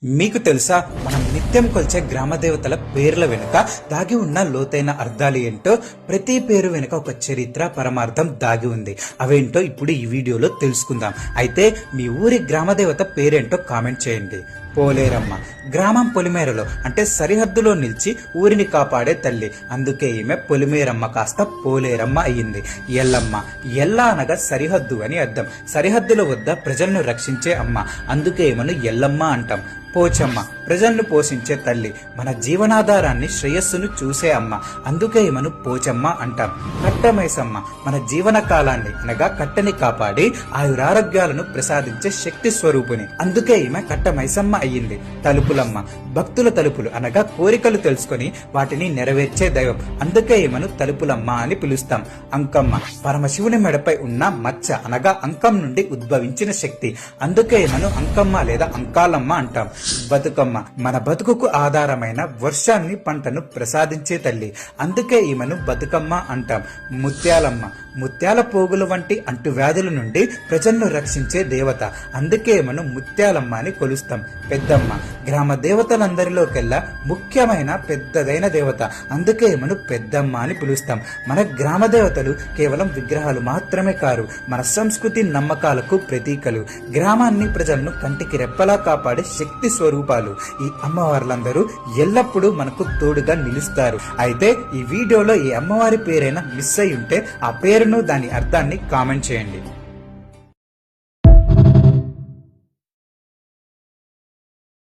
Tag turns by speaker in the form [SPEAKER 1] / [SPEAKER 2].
[SPEAKER 1] మీకు తెలుసా, మనం నిత్యం కొలిచే గ్రామ దేవతల పేర్ల వెనుక దాగి ఉన్న లోతైన అర్థాలు ఏంటో? ప్రతి పేరు వెనుక ఒక చరిత్ర, పరమార్థం దాగి ఉంది. అవేంటో ఇప్పుడు ఈ వీడియోలో తెలుసుకుందాం. అయితే మీ ఊరి గ్రామ దేవత పేరేంటో కామెంట్ చేయండి. పోలేరమ్మ. గ్రామం పొలిమేరలో అంటే సరిహద్దులో నిలిచి ఊరిని కాపాడే తల్లి. అందుకే ఈమె పొలిమేరమ్మ కాస్త పోలేరమ్మ అయ్యింది. ఎల్లమ్మ. ఎల్ల అనగా సరిహద్దు అని అర్థం. సరిహద్దుల వద్ద ప్రజలను రక్షించే అమ్మ. అందుకే ఈమెను ఎల్లమ్మ అంటాం. పోచమ్మ. ప్రజలను పోషించే తల్లి. మన జీవనాధారాన్ని, శ్రేయస్సును చూసే అమ్మ. అందుకే ఈమెను పోచమ్మ అంటాం. కట్టమైసమ్మ. మన జీవన కాలాన్ని అనగా కట్టని కాపాడి ఆయురారోగ్యాలను ప్రసాదించే శక్తి స్వరూపుని. అందుకే ఈమె కట్టమైసమ్మ అయ్యింది. తలుపులమ్మ. భక్తుల తలుపులు అనగా కోరికలు తెలుసుకొని వాటిని నెరవేర్చే దైవం. అందుకే ఈమెను తలుపులమ్మ అని పిలుస్తాం. అంకమ్మ. పరమశివుని మెడపై ఉన్న మచ్చ అనగా అంకం నుండి ఉద్భవించిన శక్తి. అందుకే ఈమెను అంకమ్మ లేదా అంకాలమ్మ అంటాం. బతుకమ్మ. మన బతుకుకు ఆధారమైన వర్షాన్ని, పంటను ప్రసాదించే తల్లి. అందుకే ఈమెను బతుకమ్మ అంటాం. ముత్యాలమ్మ. ముత్యాల పోగుల వంటి అంటువ్యాధుల నుండి ప్రజలను రక్షించే దేవత. అందుకే ఈమెను ముత్యాలమ్మ అని కొలుస్తాం. పెద్దమ్మ. గ్రామ దేవతలందరిలోకెల్లా ముఖ్యమైన పెద్దదైన దేవత. అందుకే ఈమెను పెద్దమ్మ అని పిలుస్తాం. మన గ్రామ దేవతలు కేవలం విగ్రహాలు మాత్రమే కారు, మన సంస్కృతి, నమ్మకాలకు ప్రతీకలు. గ్రామాన్ని, ప్రజలను కంటికి రెప్పలా కాపాడే శక్తి స్వరూపాలు. ఈ అమ్మవార్లందరూ ఎల్లప్పుడూ మనకు తోడుగా నిలుస్తారు. అయితే ఈ వీడియోలో ఈ అమ్మవారి పేరైనా మిస్ అయి ఉంటే ఆ పేరును, దాని అర్థాన్ని కామెంట్ చేయండి.